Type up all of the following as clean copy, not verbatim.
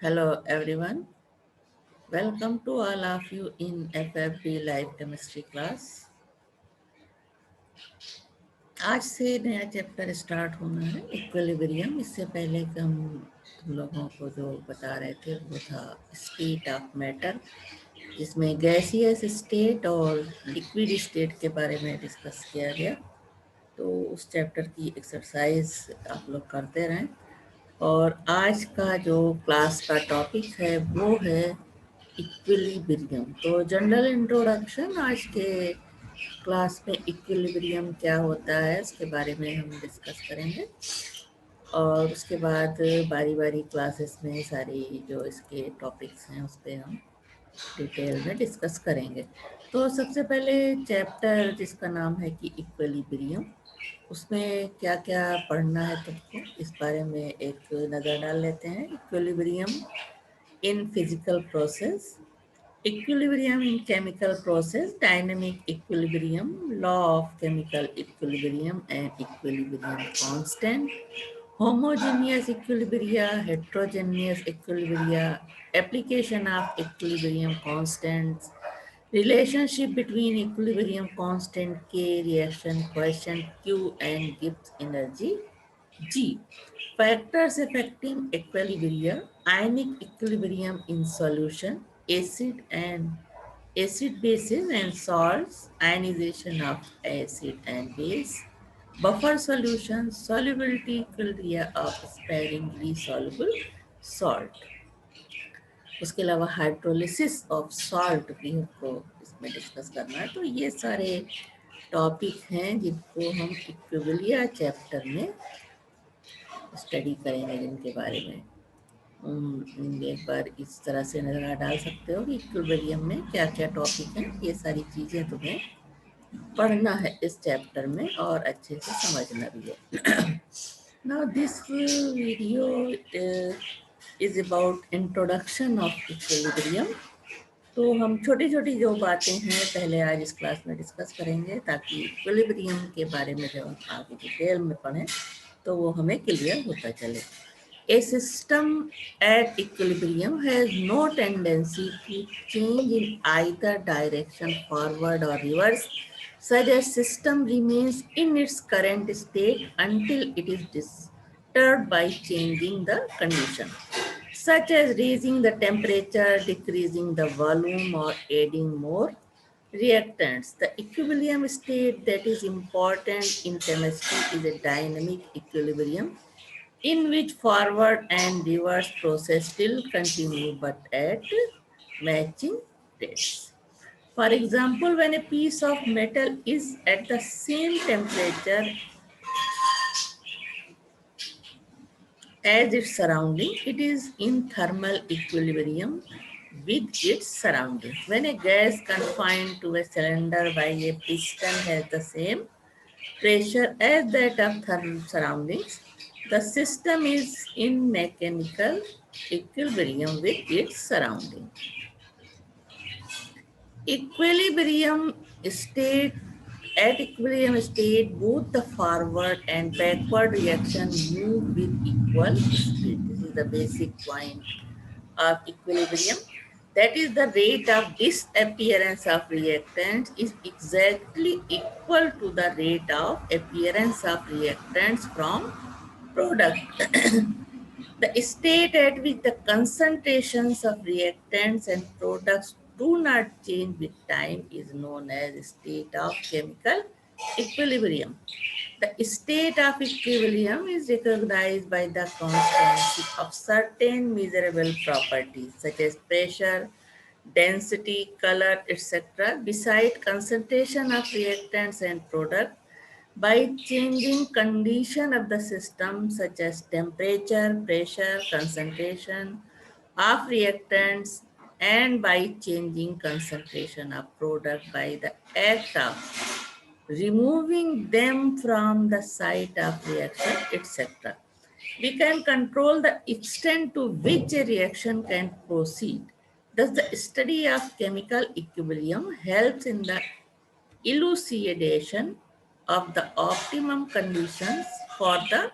Hello everyone. Welcome to all of you in FFB Live Chemistry class. आज से नया chapter start होना है इक्विलिब्रियम। इससे पहले कि हम तुम लोगों को जो बता रहे थे वो था स्टेट ऑफ मैटर, जिसमें गैसियस स्टेट और लिक्विड स्टेट के बारे में डिस्कस किया गया। तो उस चैप्टर की एक्सरसाइज आप लोग करते रहें। और आज का जो क्लास का टॉपिक है वो है इक्विलिब्रियम। तो जनरल इंट्रोडक्शन आज के क्लास में इक्विलिब्रियम क्या होता है उसके बारे में हम डिस्कस करेंगे, और उसके बाद बारी बारी क्लासेस में सारी जो इसके टॉपिक्स हैं उस पर हम डिटेल में डिस्कस करेंगे। तो सबसे पहले चैप्टर जिसका नाम है कि इक्विलिब्रियम, उसमें क्या क्या पढ़ना है तुमको इस बारे में एक नज़र डाल लेते हैं। Equilibrium in physical process, equilibrium in chemical process, dynamic equilibrium, law of chemical equilibrium and equilibrium constant, homogeneous equilibria, heterogeneous equilibria, application of equilibrium constants, relationship between equilibrium constant K, reaction quotient Q and Gibbs energy G. Factors affecting equilibria, ionic equilibrium in solution, acid bases and salts, ionization of acid and base, buffer solutions, solubility equilibria of sparingly soluble salt. उसके अलावा hydrolysis of salt भी हमको इसमें discuss करना है। तो ये सारे टॉपिक हैं जिनको हम इक्विलिब्रिया चैप्टर में स्टडी करेंगे, जिनके बारे में एक बार इस तरह से नजर डाल सकते हो कि इक्विलिब्रियम में क्या क्या टॉपिक हैं। ये सारी चीज़ें तुम्हें पढ़ना है इस चैप्टर में और अच्छे से समझना भी है। Now this video is about introduction of equilibrium. तो हम छोटी छोटी जो बातें हैं पहले आज इस क्लास में डिस्कस करेंगे, ताकि इक्विलिब्रियम के बारे में जब हम आगे डिटेल में पढ़ें तो वो हमें क्लियर होता चले। A system at equilibrium has no tendency to change in either direction, forward or reverse. Such a system remains in its current state until it is disturbed by changing the condition, such as raising the temperature, decreasing the volume, or adding more reactants. The equilibrium state that is important in chemistry is a dynamic equilibrium, in which forward and reverse process still continue but at matching rates. For example, when a piece of metal is at the same temperature as its surrounding, it is in thermal equilibrium with its surrounding. When a gas confined to a cylinder by a piston has the same pressure as that of thermal surroundings, the system is in mechanical equilibrium with its surrounding. Equilibrium state, at equilibrium state, both the forward and backward reaction move with equal speed. This is the basic point of equilibrium. That is, the rate of disappearance of reactants is exactly equal to the rate of appearance of reactants from product. The state at which the concentrations of reactants and products do not change with time is known as state of chemical equilibrium. The state of equilibrium is recognized by the constancy of certain measurable properties such as pressure, density, color, etc. Beside concentration of reactants and product, by changing condition of the system such as temperature, pressure, concentration of reactants, and by changing concentration of product by the act of removing them from the site of reaction, etc. We can control the extent to which a reaction can proceed. Thus, the study of chemical equilibrium helps in the elucidation of the optimum conditions for the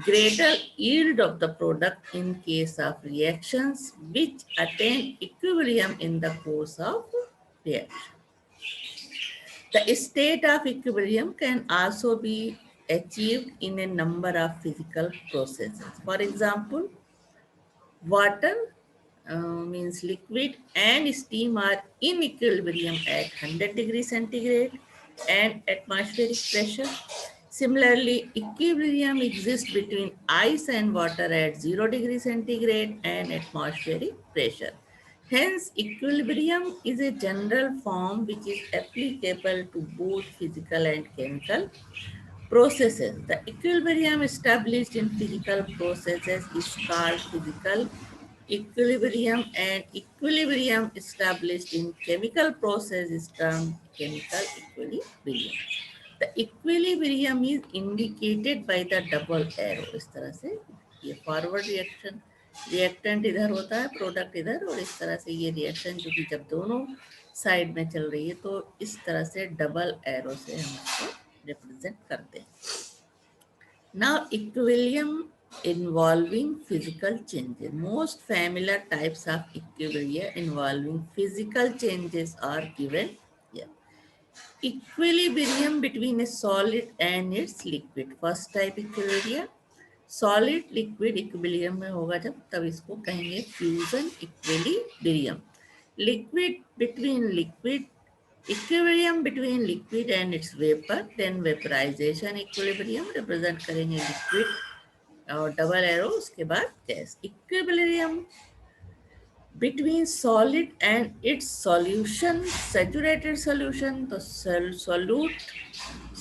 greater yield of the product in case of reactions which attain equilibrium in the course of reaction. The state of equilibrium can also be achieved in a number of physical processes. For example, water means liquid and steam are in equilibrium at 100 degrees centigrade and atmospheric pressure. Similarly, equilibrium exists between ice and water at 0 degrees centigrade and atmospheric pressure. Hence, equilibrium is a general form which is applicable to both physical and chemical processes. The equilibrium established in physical processes is called physical equilibrium, and equilibrium established in chemical process is termed chemical equilibrium. The equilibrium is indicated by the double arrow. इस तरह से ये forward reaction reactant इधर होता है, product इधर, और इस तरह से ये रिएक्शन जो कि जब दोनों साइड में चल रही है तो इस तरह से डबल एरो से हम इसको रिप्रेजेंट करते हैं. Now, equilibrium involving physical changes. Most familiar types of equilibrium involving physical changes are given here. Equilibrium between a solid and its liquid. First type equilibrium. Solid liquid equilibrium में होगा जब, तब इसको कहेंगे fusion equilibrium. Liquid between liquid, equilibrium between liquid and its vapour, then vaporisation equilibrium represent करेंगे लिक्विड और double arrow उसके बाद gas. Equilibrium between solid and its solution, saturated solution, तो solute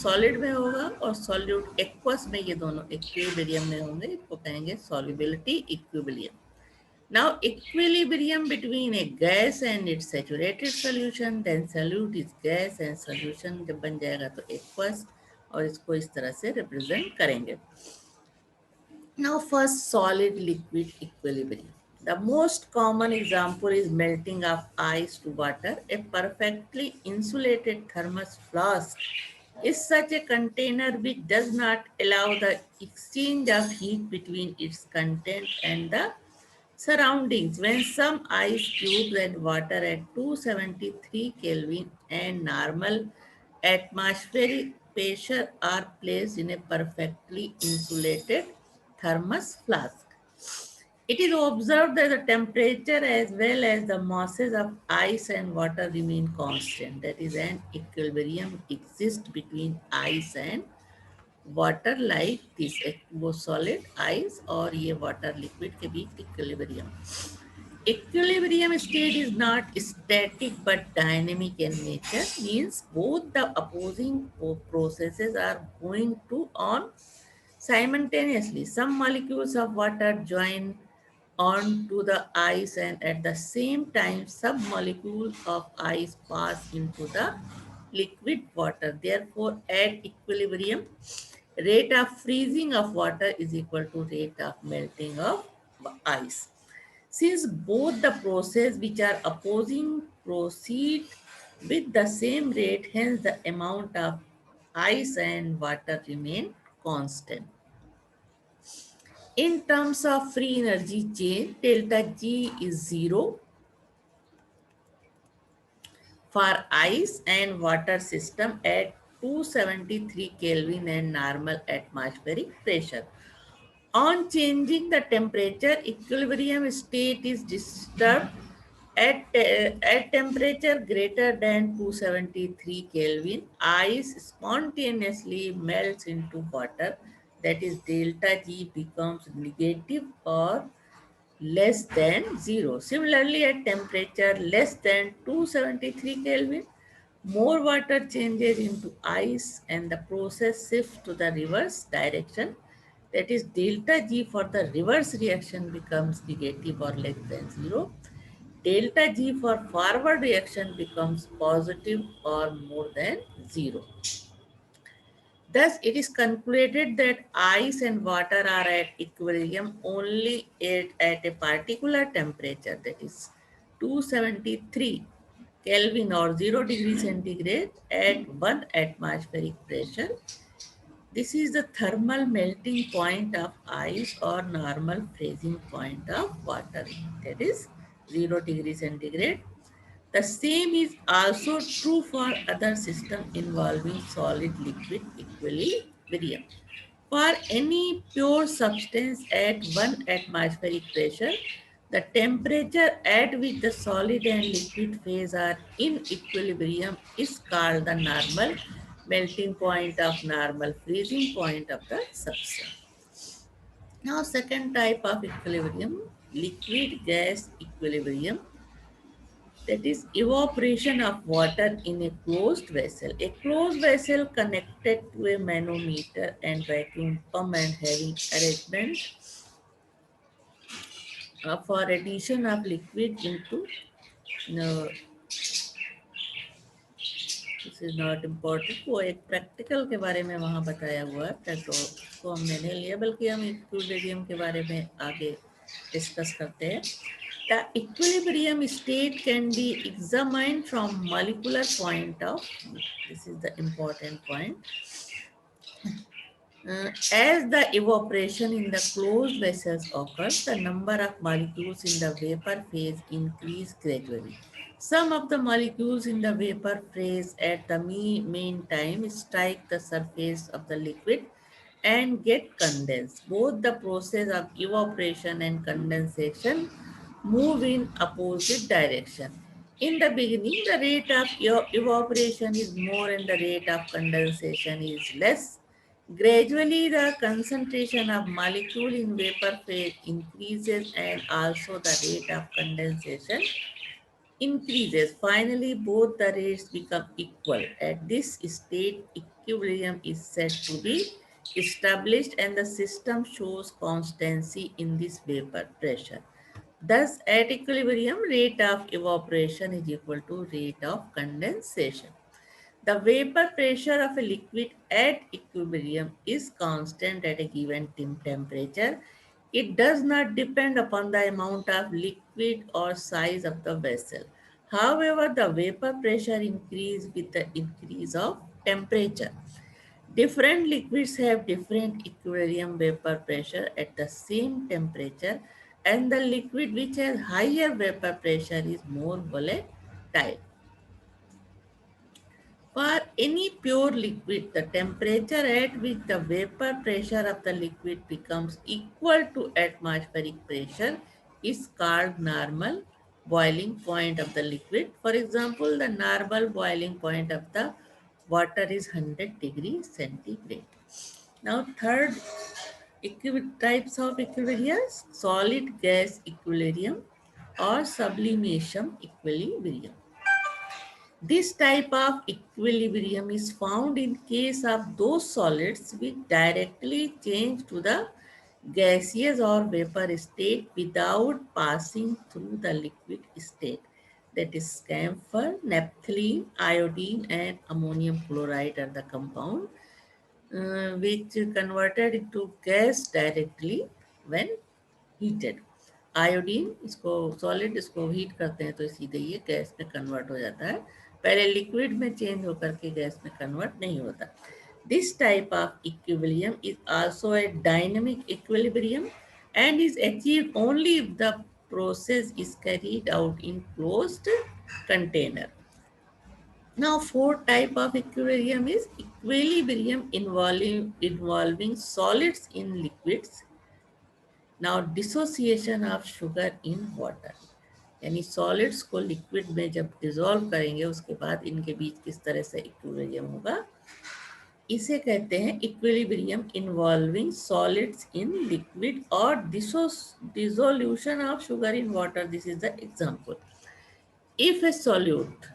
सॉलिड में होगा और सॉल्यूट एक्वस में, ये दोनों इक्विलिब्रियम में होंगे, इसको कहेंगे solubility equilibrium. Now equilibrium between a gas and its saturated solution, then solute is gas and solution जब बन जाएगा तो एक्वस, और इसको इस तरह से रिप्रेजेंट करेंगे. Now first solid liquid equilibrium. The most common example is melting of ice to water. A perfectly insulated thermos flask is such a container which does not allow the exchange of heat between its content and the surroundings. When some ice cubes and water at 273 Kelvin and normal atmospheric pressure are placed in a perfectly insulated thermos flask, it is observed that the temperature as well as the masses of ice and water remain constant. That is, an equilibrium exists between ice and water like this. वो solid ice और ये water liquid के बीच equilibrium. Equilibrium state is not static but dynamic in nature, means both the opposing processes are going to on simultaneously. Some molecules of water join on to the ice and at the same time sub-molecules of ice pass into the liquid water. Therefore, at equilibrium, rate of freezing of water is equal to rate of melting of ice. Since both the process which are opposing proceed with the same rate, hence the amount of ice and water remain constant. In terms of free energy change, delta G is 0 for ice and water system at 273 Kelvin and normal atmospheric pressure. On changing the temperature, equilibrium state is disturbed at temperature greater than 273 Kelvin. Ice spontaneously melts into water, that is delta G becomes negative or less than 0. Similarly, at temperature less than 273 Kelvin, more water changes into ice and the process shifts to the reverse direction. That is, delta G for the reverse reaction becomes negative or less than 0. Delta G for forward reaction becomes positive or more than 0. Thus, it is concluded that ice and water are at equilibrium only at a particular temperature, that is 273 Kelvin or 0 degree centigrade at 1 atmospheric pressure. This is the thermal melting point of ice or normal freezing point of water. That is 0 degree centigrade. The same is also true for other systems involving solid liquid equilibrium. For any pure substance at 1 atmospheric pressure, the temperature at which the solid and liquid phase are in equilibrium is called the normal melting point of normal freezing point of the substance. Now, second type of equilibrium, liquid gas equilibrium, that is evaporation of water in a closed vessel. A closed vessel connected to a manometer and vacuum pump and having arrangement for addition of liquid into, no, this is not important, वो एक practical के बारे में वहाँ बताया हुआ है, तो उसको हमने नहीं लिया, बल्कि हम इक्विलिब्रियम के बारे में आगे डिस्कस करते हैं. The equilibrium state can be examined from molecular point of view. This is the important point. As the evaporation in the closed vessels occurs, the number of molecules in the vapor phase increase gradually. Some of the molecules in the vapor phase at the meantime strike the surface of the liquid and get condensed. Both the process of evaporation and condensation move in opposite direction. In the beginning, the rate of evaporation is more and the rate of condensation is less. Gradually, the concentration of molecule in vapor phase increases and also the rate of condensation increases. Finally, both the rates become equal. At this state, equilibrium is said to be established and the system shows constancy in this vapor pressure. Thus, at equilibrium, rate of evaporation is equal to rate of condensation. The vapor pressure of a liquid at equilibrium is constant at a given temperature. It does not depend upon the amount of liquid or size of the vessel. However, the vapor pressure increases with the increase of temperature. Different liquids have different equilibrium vapor pressure at the same temperature, and the liquid which has higher vapor pressure is more volatile. For any pure liquid, the temperature at which the vapor pressure of the liquid becomes equal to atmospheric pressure is called normal boiling point of the liquid. For example, the normal boiling point of the water is 100 degrees centigrade. Now, third types of equilibrium, solid gas equilibrium or sublimation equilibrium. This type of equilibrium is found in case of those solids which directly change to the gaseous or vapor state without passing through the liquid state. That is camphor, naphthalene, iodine and ammonium chloride are the compound which converted into gas directly when heated. Iodine इसको solid इसको heat करते हैं तो सीधे ये gas में convert हो जाता है, पहले लिक्विड में चेंज होकर के गैस में कन्वर्ट नहीं होता. This type of equilibrium is also a dynamic equilibrium and is achieved only if the process is carried out in closed container. Now, fourth type of equilibrium is equilibrium involving solids in liquids. Now, dissociation of sugar in water. यानी solids को liquid में जब dissolve करेंगे उसके बाद इनके बीच किस तरह से इक्विलिब्रियम होगा, इसे कहते हैं equilibrium involving solids in liquid और dissolution of sugar in water. This is the example. If a solute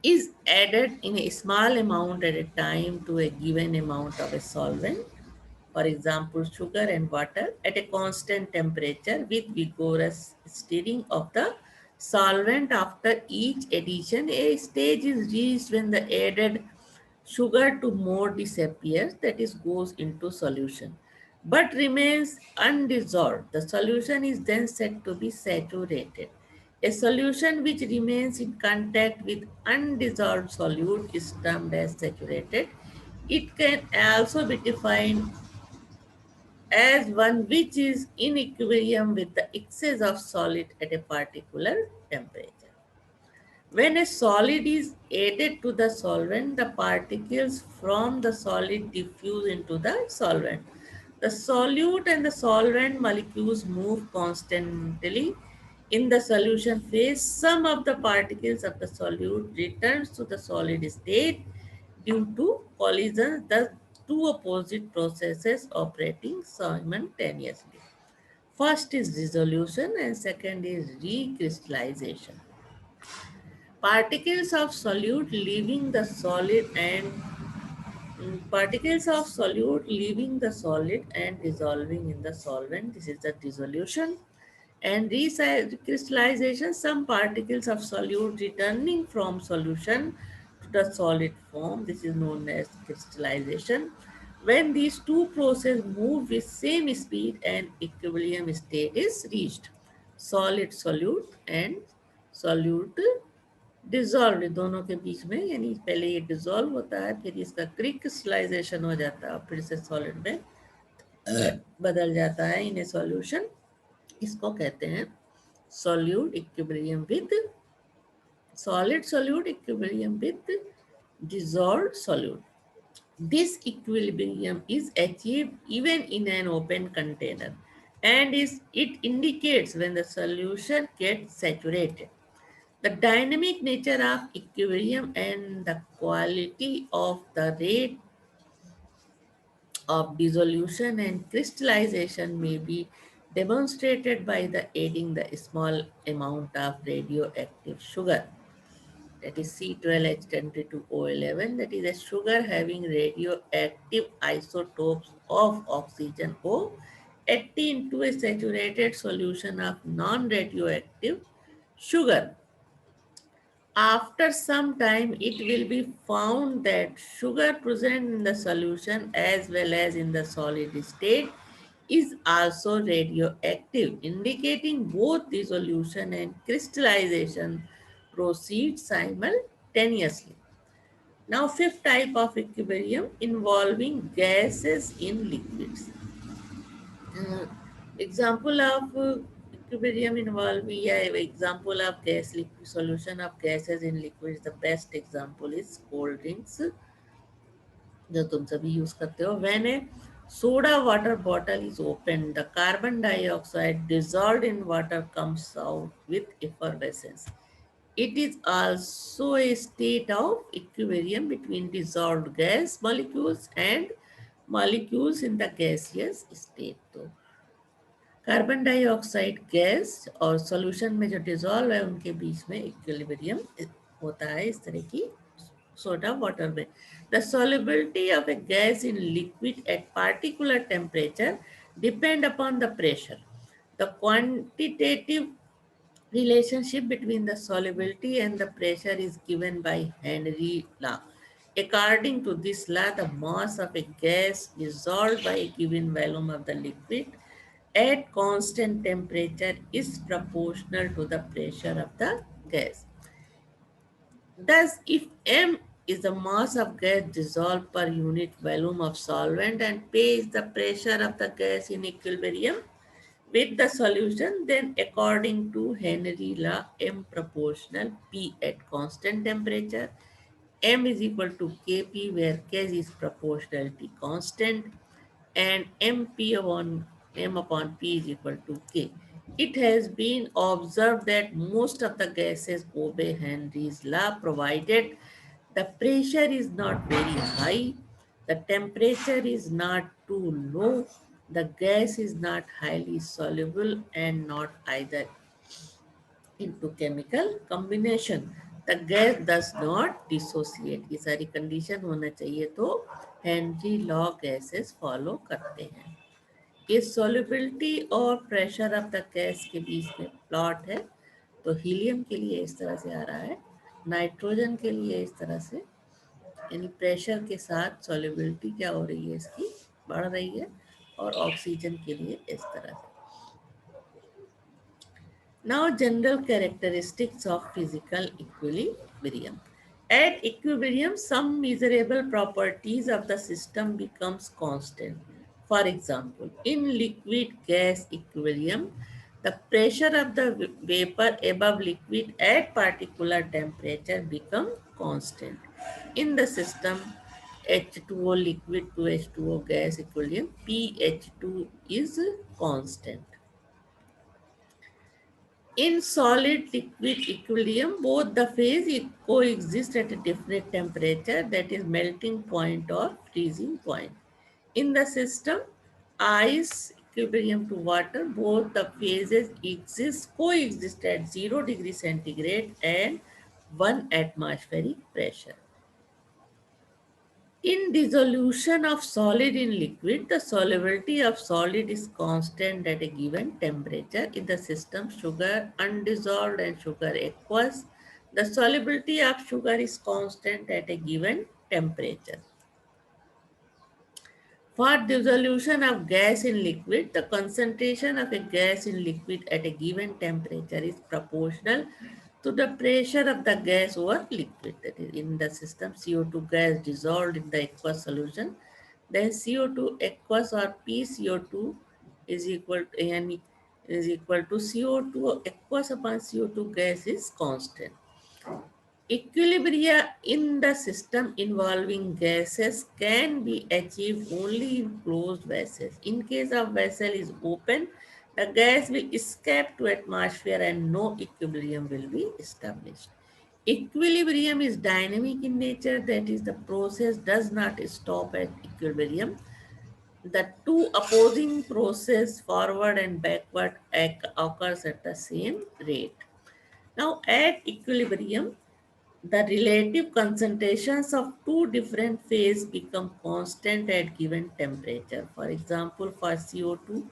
is added in a small amount at a time to a given amount of a solvent, for example, sugar and water, at a constant temperature with vigorous stirring of the solvent after each addition, a stage is reached when the added sugar to more disappears, that is, goes into solution, but remains undissolved. The solution is then said to be saturated. A solution which remains in contact with undissolved solute is termed as saturated. It can also be defined as one which is in equilibrium with the excess of solid at a particular temperature. When a solid is added to the solvent, the particles from the solid diffuse into the solvent. The solute and the solvent molecules move constantly in the solution phase. Some of the particles of the solute returns to the solid state due to collisions, the two opposite processes operating simultaneously. First is dissolution and second is recrystallization. Particles of solute leaving the solid and particles of solute leaving the solid and dissolving in the solvent. This is the dissolution. And recrystallization, some particles of solute returning from solution to the solid form. This is known as crystallization. When these two processes move with same speed and equilibrium state is reached, solid solute and solute dissolve दोनों के बीच में, यानी पहले ये dissolve होता है फिर इसका क्रिस्टलाइजेशन हो जाता है फिर से सॉलिड में बदल जाता है इन ए सॉल्यूशन. इसको कहते हैं solute equilibrium with solid solute equilibrium with dissolved solute. This equilibrium is achieved even in an open container and it indicates when the solution gets saturated. The dynamic nature of equilibrium and the quality of the rate of dissolution and crystallization may be demonstrated by the adding the small amount of radioactive sugar, that is C12H22O11, that is a sugar having radioactive isotopes of oxygen O 80 into a saturated solution of non-radioactive sugar. After some time, it will be found that sugar present in the solution as well as in the solid state is also radioactive, indicating both dissolution and crystallization proceed simultaneously. Now, fifth type of equilibrium involving gases in liquids. Uh, example of equilibrium involving example of gas liquid solution of gases in liquids. The best example is cold drinks जो तुम सभी use करते हो. When a soda water bottle is opened, the carbon dioxide dissolved in water comes out with effervescence. It is also a state of equilibrium between dissolved gas molecules and molecules in the gaseous state. तो carbon dioxide gas और solution में जो dissolve है उनके बीच में equilibrium होता है इस तरह की सोडा वाटर में. The solubility of a gas in liquid at particular temperature depend upon the pressure. The quantitative relationship between the solubility and the pressure is given by Henry law. According to this law, the mass of a gas dissolved by a given volume of the liquid at constant temperature is proportional to the pressure of the gas. Thus, if m is the mass of gas dissolved per unit volume of solvent and P is the pressure of the gas in equilibrium with the solution, then according to Henry law, m proportional P at constant temperature, m is equal to Kp where K is proportionality constant and m upon P is equal to K. It has been observed that most of the gases obey Henry's law provided the pressure is not very high, the temperature is not too low, the gas is not highly soluble and not either into chemical combination. The gas does not dissociate. ये सारी condition होना चाहिए तो Henry law gases follow करते हैं. ये solubility और pressure of the gas के बीच में प्लॉट है. तो हीलियम के लिए इस तरह से आ रहा है, नाइट्रोजन के लिए इस तरह से, यानी प्रेशर के साथ solubility क्या हो रही है इसकी बढ़ रही है, और ऑक्सीजन के लिए इस तरह से. Now, general characteristics of physical equilibrium. At equilibrium, some measurable properties of the system becomes constant. For example, in liquid-gas equilibrium, the pressure of the vapor above liquid at particular temperature become constant. In the system H2O liquid to H2O gas equilibrium, pH2 is constant. In solid liquid equilibrium, both the phase coexist at a different temperature, that is melting point or freezing point. In the system ice equilibrium to water, both the phases coexist at 0 degrees centigrade and 1 atmospheric pressure. In dissolution of solid in liquid, the solubility of solid is constant at a given temperature. In the system, sugar undissolved and sugar aqueous, the solubility of sugar is constant at a given temperature. For dissolution of gas in liquid, the concentration of a gas in liquid at a given temperature is proportional to the pressure of the gas over liquid. That is, in the system, CO2 gas dissolved in the aqueous solution, then CO2 aqueous or PCO2 is equal to CO2 aqueous upon CO2 gas is constant. Equilibria in the system involving gases can be achieved only in closed vessels. In case of vessel is open, the gas will escape to atmosphere and no equilibrium will be established. Equilibrium is dynamic in nature, that is, the process does not stop at equilibrium. The two opposing process forward and backward occurs at the same rate. Now at equilibrium, the relative concentrations of two different phases become constant at given temperature. For example, for CO2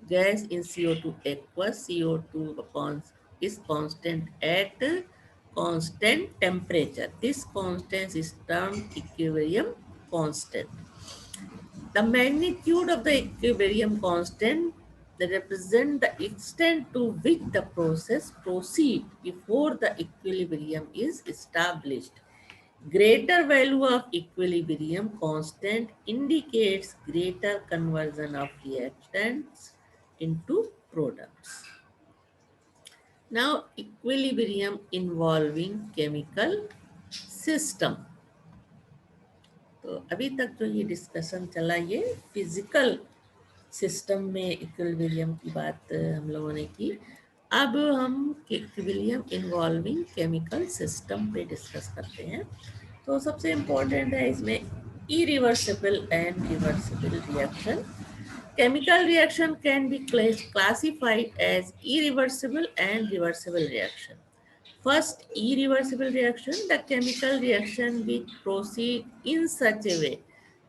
gas in CO2 aqueous, CO2 upon is constant at constant temperature. This constant is termed equilibrium constant. The magnitude of the equilibrium constant that represent the extent to which the process proceeds before the equilibrium is established. Greater value of equilibrium constant indicates greater conversion of reactants into products. Now, equilibrium involving chemical system. तो अभी तक जो ये discussion चला ये physical system में equilibrium की बात हम लोगों ने की. अब हम इक्विलिब्रियम इन्वॉल्विंग केमिकल सिस्टम पे डिस्कस करते हैं. तो सबसे इम्पोर्टेंट है इसमें irreversible and reversible reaction. Chemical reaction can be classified as irreversible and reversible reaction. First, irreversible reaction, the chemical reaction which proceed in such a way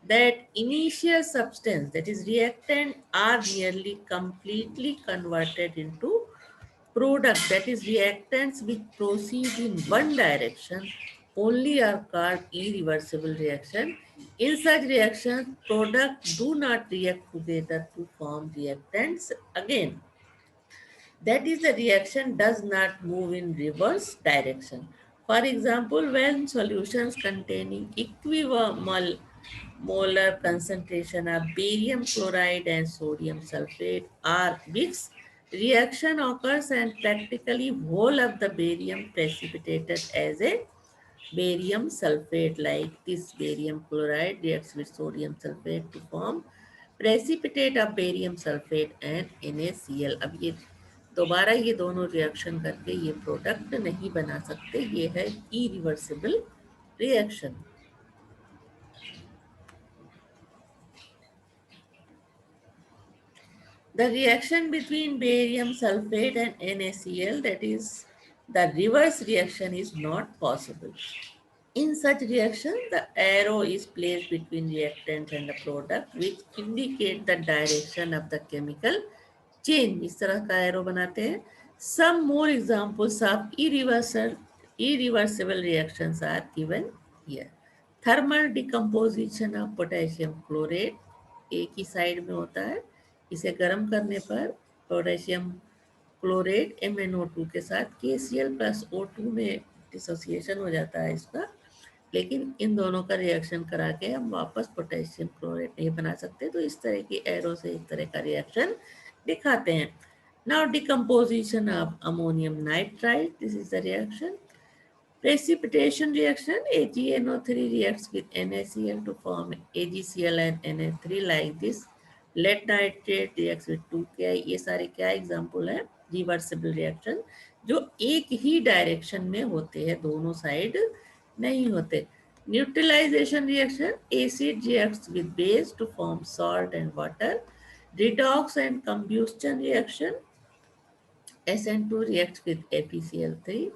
that initial substance, that is reactant, are nearly completely converted into product, that is reactants which proceed in one direction only are called irreversible reaction. In such reactions, products do not react together to form reactants again. That is, the reaction does not move in reverse direction. For example, when solutions containing equivalent molar concentration of barium chloride and sodium sulfate are mixed, reaction occurs and practically whole of the barium precipitated as a barium sulfate. Like this barium chloride reacts with sodium sulfate to form precipitate of barium sulfate and NaCl. अब ये दोबारा ये दोनों reaction करके ये product नहीं बना सकते, ये है irreversible reaction. The reaction between barium sulfate and NaCl, that is the reverse reaction, is not possible. In such reaction, the arrow is placed between reactant and the product, which indicate the direction of the chemical change. इस तरह का arrow बनाते हैं. Some more examples of irreversible reactions are given here. Thermal decomposition of potassium chlorate एक ही side में होता है. इसे गर्म करने पर पोटेशियम क्लोरेट MnO2 के साथ KCl plus O2 में डिसोसिएशन हो जाता है इसका. लेकिन इन दोनों का रिएक्शन करा के हम वापस पोटेशियम क्लोराइड नहीं बना सकते, तो इस तरह की एरो से इस तरह का रिएक्शन दिखाते हैं. Now decomposition of ammonium nitride, this is the reaction. Precipitation reaction, AgNO3 reacts with NaCl to form AgCl and Na3 like this. Lead nitrate reacts with 2Ki. ये सारे क्या एग्जाम्पल है रिवर्सिबल रिएक्शन जो एक ही direction में होते हैं, दोनों साइड नहीं होते. Neutralisation reaction, acid reacts with base to form salt and water. Redox and combustion reaction, SN2 reacts with FeCl3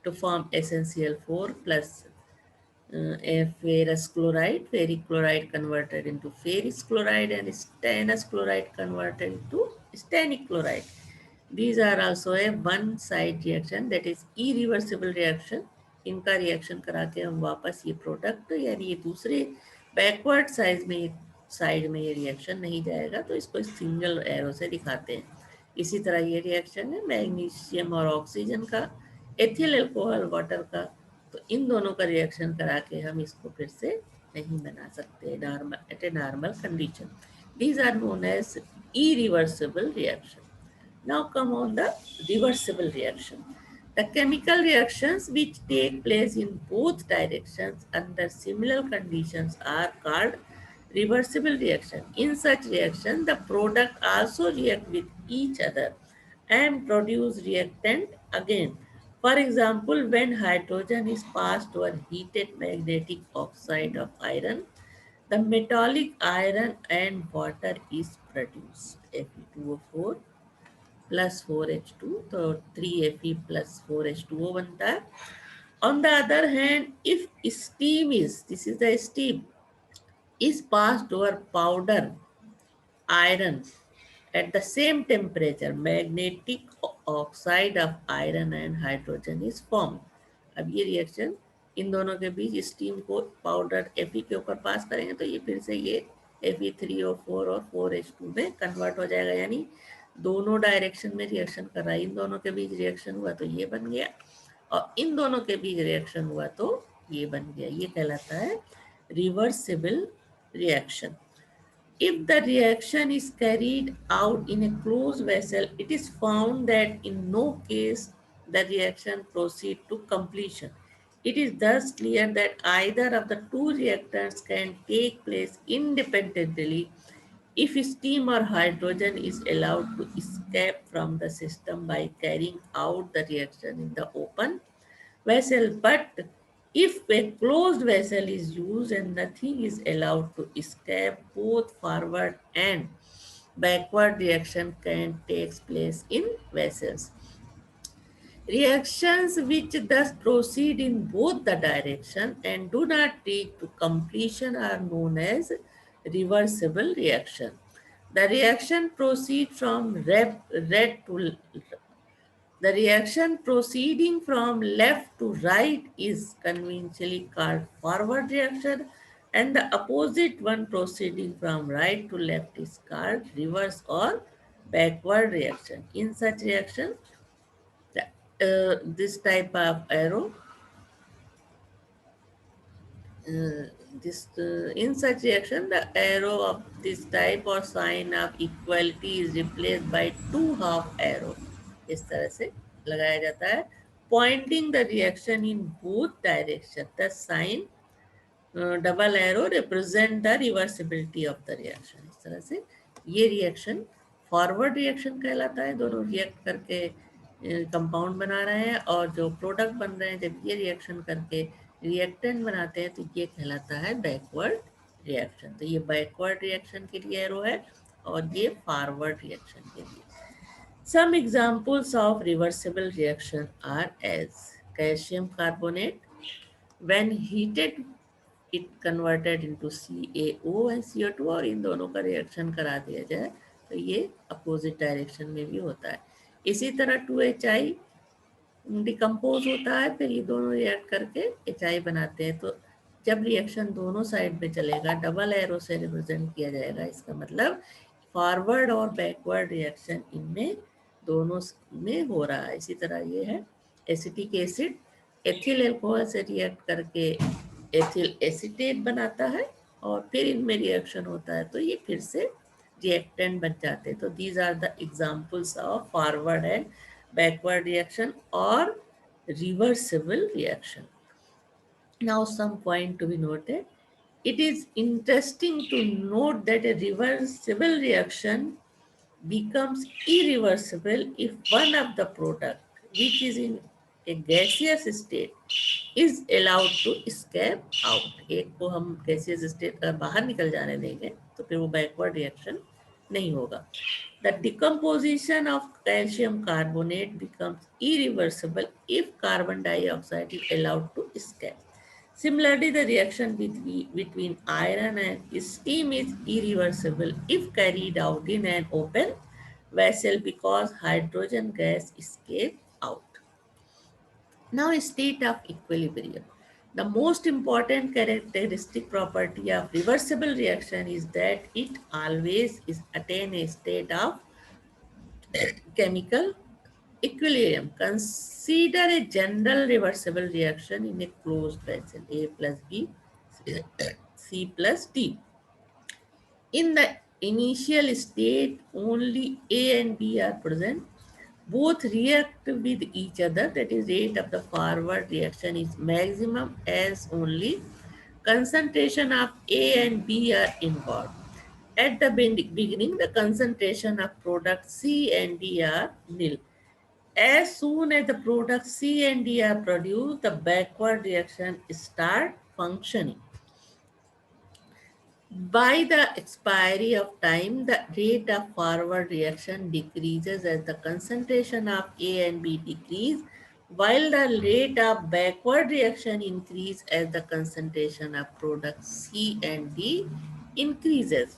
to form SnCl4 plus ferrous chloride, ferric chloride converted into ferrous chloride and stannous chloride converted into stannic chloride. These are also a one side reaction, that is irreversible reaction. इनका reaction करा के हम वापस ये product यानी ये दूसरे backward side में ये रिएक्शन नहीं जाएगा, तो इसको सिंगल एरो से दिखाते हैं. इसी तरह ये रिएक्शन है मैग्नीशियम और ऑक्सीजन का, एथिल अल्कोहल वाटर का. तो इन दोनों का रिएक्शन करा के हम इसको फिर से नहीं बना सकते normal at a normal condition. These are known as irreversible reaction. Now come on the reversible reaction. The chemical reactions which take place in both directions under similar conditions are called reversible reaction. In such reaction, the product also react with each other and produce reactant again. For example, when hydrogen is passed over heated magnetic oxide of iron, the metallic iron and water is produced. Fe2O4 plus 4H2, तो 3Fe plus 4H2O बनता है. On the other hand, if steam is, this is the steam, is passed over powder iron at the same temperature, magnetic oxide of iron and hydrogen is formed. अब ये reaction in दोनों के बीच steam को powder Fe के ऊपर पास करेंगे तो ये फिर से ये Fe3O4 और 4H2 में कन्वर्ट हो जाएगा, यानी दोनों डायरेक्शन में रिएक्शन कर रहा है. इन दोनों के बीच रिएक्शन हुआ तो ये बन गया, और इन दोनों के बीच रिएक्शन हुआ तो ये बन गया. ये कहलाता है reversible reaction. If the reaction is carried out in a closed vessel, it is found that in no case the reaction proceeds to completion. It is thus clear that either of the two reactants can take place independently if steam or hydrogen is allowed to escape from the system by carrying out the reaction in the open vessel. But if a closed vessel is used and nothing is allowed to escape, both forward and backward reaction can take place in vessels. Reactions which thus proceed in both the direction and do not reach to completion are known as reversible reaction. The reaction proceeds from red to the reaction proceeding from left to right is conventionally called forward reaction, and the opposite one proceeding from right to left is called reverse or backward reaction. In such reaction, this type of arrow, uh, in such reaction, the arrow of this type or sign of equality is replaced by two half arrow. इस तरह से लगाया जाता है. Pointing the reaction in both direction, the sign double arrow represent the reversibility of the reaction. इस तरह से ये रिएक्शन फॉरवर्ड रिएक्शन कहलाता है. दोनों रिएक्ट करके कंपाउंड बना रहे हैं, और जो प्रोडक्ट बन रहे हैं जब ये रिएक्शन करके रिएक्टेंट बनाते हैं तो ये कहलाता है बैकवर्ड रिएक्शन. तो ये बैकवर्ड रिएक्शन के लिए एरो है और ये फॉरवर्ड रिएक्शन के लिए. Some examples of reversible reaction are as calcium carbonate. When heated, it converted into CaO and CO2, और इन दोनों का रिएक्शन करा दिया जाए तो ये अपोजिट डायरेक्शन में भी होता है. इसी तरह 2HI डिकम्पोज होता है, फिर ये दोनों रिएक्ट करके HI बनाते हैं. तो जब रिएक्शन दोनों साइड में चलेगा, डबल एरो से रिप्रेजेंट किया जाएगा. इसका मतलब फॉरवर्ड और बैकवर्ड रिएक्शन इनमें दोनों में हो रहा है. इसी तरह ये है एसिटिक एसिड एथिल अल्कोहल से रिएक्ट करके एथिल एसीटेट बनाता है और फिर इनमें रिएक्शन होता है तो ये फिर से रिएक्टेंट बन जाते हैं. तो these are the examples of forward and backward reaction और reversible reaction. Now, some point to be noted. It is interesting to note that a reversible reaction becomes irreversible if one of the product, which is in a gaseous state, is allowed to escape out. एक को हम gaseous state अगर बाहर निकल जाने देंगे तो फिर वो backward reaction नहीं होगा. The decomposition of calcium carbonate becomes irreversible if carbon dioxide is allowed to escape. Similarly, the reaction between iron and steam is irreversible if carried out in an open vessel because hydrogen gas escapes out. Now, a state of equilibrium. The most important characteristic property of reversible reaction is that it always is attain a state of chemical equilibrium. Consider a general reversible reaction in a closed vessel, A plus B, C plus D. In the initial state, only A and B are present. Both react with each other, that is, rate of the forward reaction is maximum as only concentration of A and B are involved. At the beginning, the concentration of product C and D are nil. As soon as the products C and D are produced, the backward reaction start functioning. By the expiry of time, the rate of forward reaction decreases as the concentration of A and B decrease, while the rate of backward reaction increases as the concentration of products C and D increases.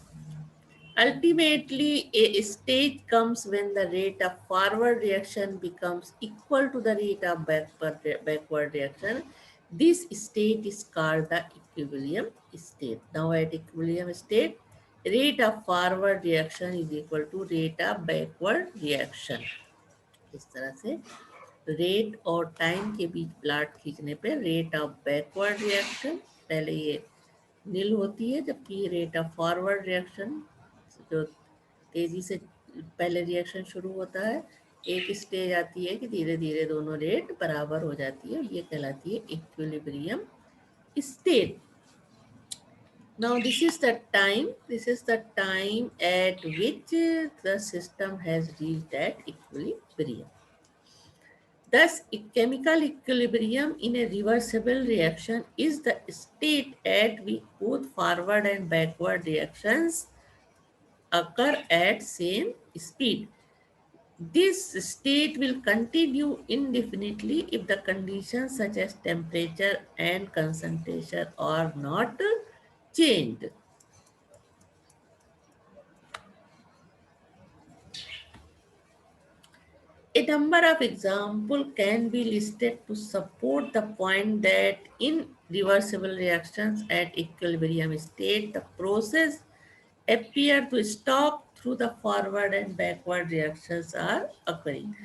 Ultimately, a stage comes when the rate of forward reaction becomes equal to the rate of backward reaction. This state is called the equilibrium state. Now, at equilibrium state, rate of forward reaction is equal to rate of backward reaction. इस तरह से rate और time के बीच plot खींचने पे rate of backward reaction पहले ये नील होती है, जबकि रेट ऑफ फॉरवर्ड रिएक्शन जो तेजी से पहले रिएक्शन शुरू होता है, एक स्टेज आती है कि धीरे धीरे दोनों रेट बराबर हो जाती है, ये कहलाती है equilibrium state. Now this is the time at which the system has reached that equilibrium. Thus, chemical equilibrium in a reversible reaction is the state at which both forward and backward reactions occur at same speed. This state will continue indefinitely if the conditions such as temperature and concentration are not changed. A number of examples can be listed to support the point that in reversible reactions at equilibrium state, the process appear to stop through the forward and backward reactions are occurring.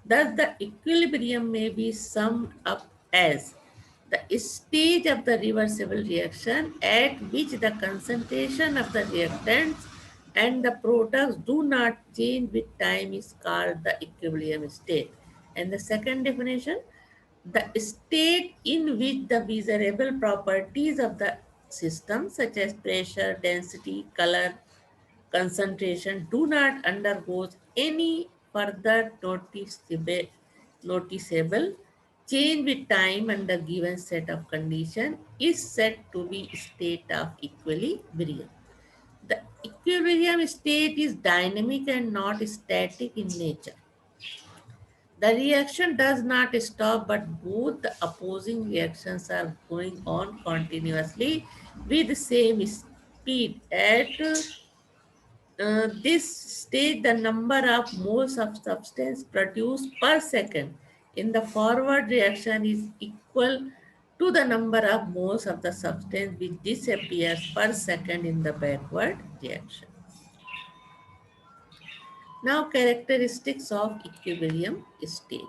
Thus, the equilibrium may be summed up as the stage of the reversible reaction at which the concentration of the reactants and the products do not change with time is called the equilibrium state. And the second definition, the state in which the measurable properties of the system such as pressure, density, color, concentration do not undergo any further noticeable change with time under given set of conditions is said to be state of equilibrium. The equilibrium state is dynamic and not static in nature. The reaction does not stop, but both the opposing reactions are going on continuously with the same speed. At this stage, the number of moles of substance produced per second in the forward reaction is equal to the number of moles of the substance which disappears per second in the backward reaction. Now, characteristics of equilibrium state.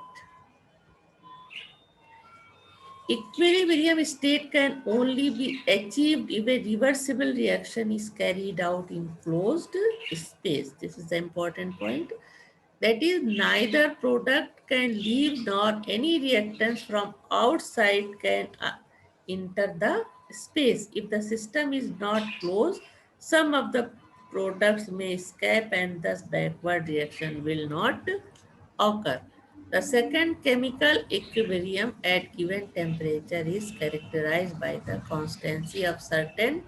Equilibrium state can only be achieved if a reversible reaction is carried out in closed space. This is the important point. That is, neither product can leave nor any reactants from outside can enter the space. If the system is not closed, some of the products may escape and thus backward reaction will not occur. The second, chemical equilibrium at given temperature is characterized by the constancy of certain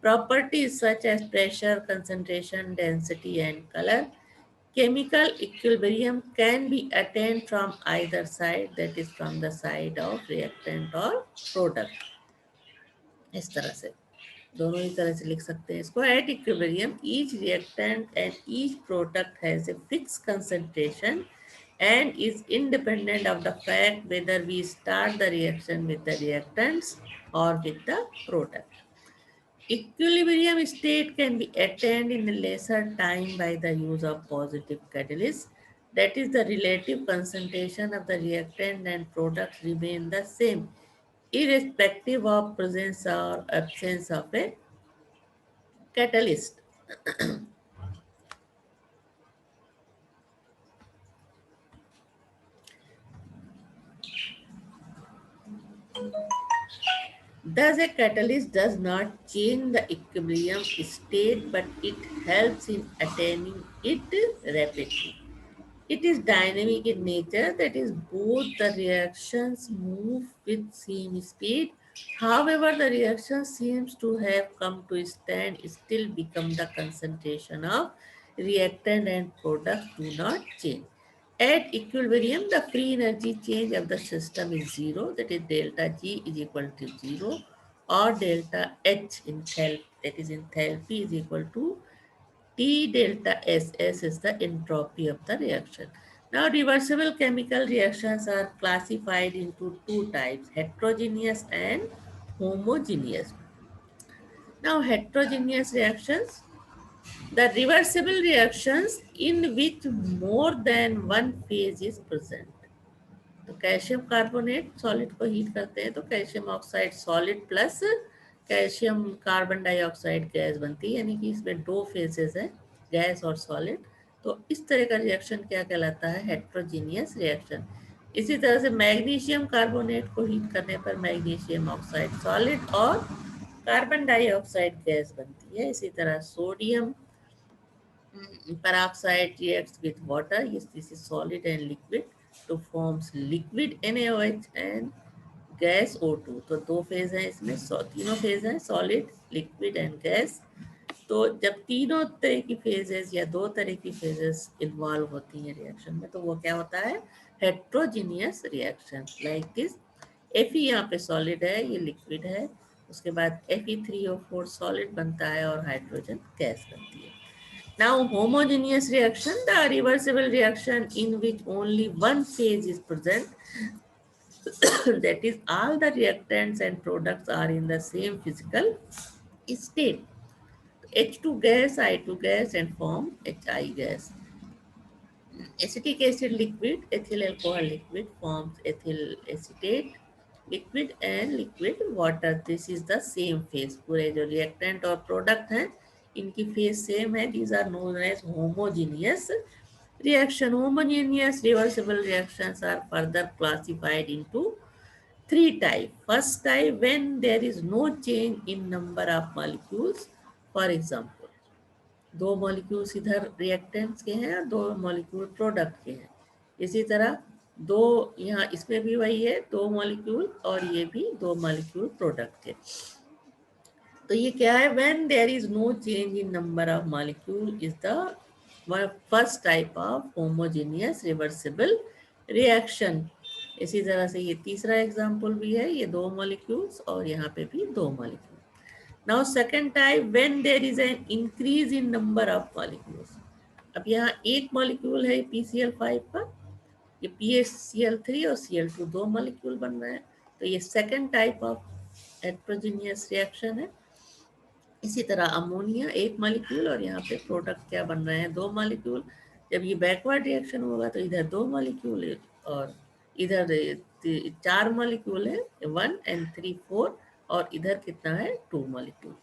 properties such as pressure, concentration, density, and color. Chemical equilibrium can be attained from either side, that is from the side of reactant or product. इस तरह से दोनों ही तरह से लिख सकते हैं इसको. At equilibrium, each reactant and each product has a fixed concentration and is independent of the fact whether we start the reaction with the reactants or with the product. Equilibrium state can be attained in a lesser time by the use of positive catalyst. That is, the relative concentration of the reactant and product remain the same, irrespective of presence or absence of a catalyst. Thus, a catalyst does not change the equilibrium state, but it helps in attaining it rapidly. It is dynamic in nature, that is, both the reactions move with same speed. However, the reaction seems to have come to stand still become the concentration of reactant and product do not change. At equilibrium, the free energy change of the system is zero, that is delta G is equal to zero, or delta H enthalpy, that is enthalpy is equal to T delta SS is the entropy of the reaction. Now, reversible chemical reactions are classified into two types, heterogeneous and homogeneous. Now, heterogeneous reactions, the reversible reactions in which more than one phase is present. तो calcium carbonate solid को heat करते हैं तो calcium oxide solid plus calcium carbon dioxide gas बनती है, यानी कि इसमें दो फेजेस हैं, गैस और सॉलिड. तो इस तरह का रिएक्शन क्या कहलाता है? Heterogeneous reaction. इसी तरह से मैग्नीशियम कार्बोनेट को हीट करने पर मैग्नीशियम ऑक्साइड सॉलिड और कार्बन डाइऑक्साइड गैस बनती है. इसी तरह sodium peroxide reacts with water. Yes, this is solid and liquid to forms liquid NaOH and gas O2. तो दो फेज हैं इसमें, तीनों फेज हैं, सॉलिड, लिक्विड एंड गैस. तो जब तीनों तरह की फेजेस या दो तरह की फेजेस इन्वॉल्व होती हैं रिएक्शन में, तो वो क्या होता है? Heterogeneous reaction. Like this, Fe यहाँ पे सॉलिड है, ये लिक्विड है, उसके बाद Fe3O4 सॉलिड बनता है और हाइड्रोजन गैस बनती है. Now, homogeneous reaction, the reversible reaction in which only one phase is present, that is, all the reactants and products are in the same physical state. H2 gas, I2 gas, and form HI gas. Acetic acid liquid, ethyl alcohol liquid forms ethyl acetate liquid and liquid water. This is the same phase. पूरे जो reactant और product हैं, इनकी phase same है. These are known as homogeneous reaction. Homogeneous reversible reactions are further classified into three types. First type, when there is no change in number of molecules. For example, दो molecules इधर reactants के हैं और दो molecule product के हैं. इसी तरह दो यहाँ इसमें भी वही है, दो मॉलिक्यूल और ये भी दो मॉलिक्यूल प्रोडक्ट के. तो ये क्या है? When there is no change in number of molecule is the first type of homogeneous reversible reaction. इसी तरह से ये तीसरा एग्जांपल भी है, ये दो मॉलिक्यूल्स और यहाँ पे भी दो molecule. Now second type, when there is an increase in number of molecules. अब यहाँ एक मॉलिक्यूल है PCl5 का, ये PaCl3 और Cl2 दो मॉलिक्यूल बन रहे हैं, तो ये second type of heterogeneous reaction है. इसी तरह अमोनिया एक मॉलिक्यूल और यहाँ पे प्रोडक्ट क्या बन रहे हैं? दो मॉलिक्यूल. जब ये बैकवर्ड रिएक्शन होगा तो इधर दो मॉलिक्यूल और इधर 4 मॉलिक्यूल है, 1 and 3 4, और इधर कितना है 2 molecule.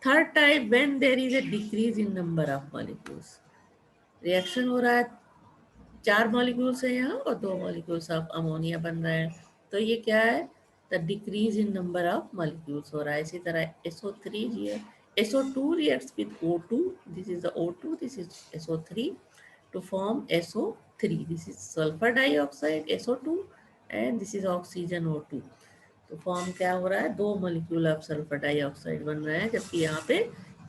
Third type, when there is a decrease in number of molecules, reaction हो रहा है 4 मॉलिक्यूल्स है यहाँ और 2 मॉलिक्यूल्स ऑफ अमोनिया बन रहा है, तो ये क्या है, the decrease in number of molecules हो रहा है। इसी तरह SO3 here, SO2 reacts with O2, this is the O2, this is SO3 to form SO3, this is sulfur dioxide SO2 and this is oxygen O2। तो form क्या हो रहा है, 2 मॉलिक्यूल ऑफ सल्फर डाइऑक्साइड बन रहे हैं, जबकि यहाँ पे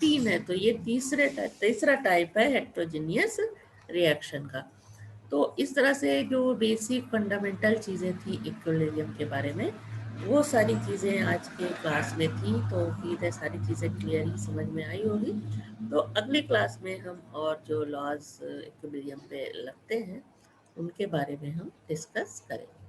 3 है। तो ये तीसरा टाइप है हेट्रोजीनियस रिएक्शन का। तो इस तरह से जो बेसिक फंडामेंटल चीज़ें थी इक्विलिब्रियम के बारे में, वो सारी चीज़ें आज के क्लास में थी। तो उम्मीद है सारी चीज़ें क्लियरली समझ में आई होगी। तो अगली क्लास में हम और जो लॉज इक्विलिब्रियम पे लगते हैं उनके बारे में हम डिस्कस करेंगे।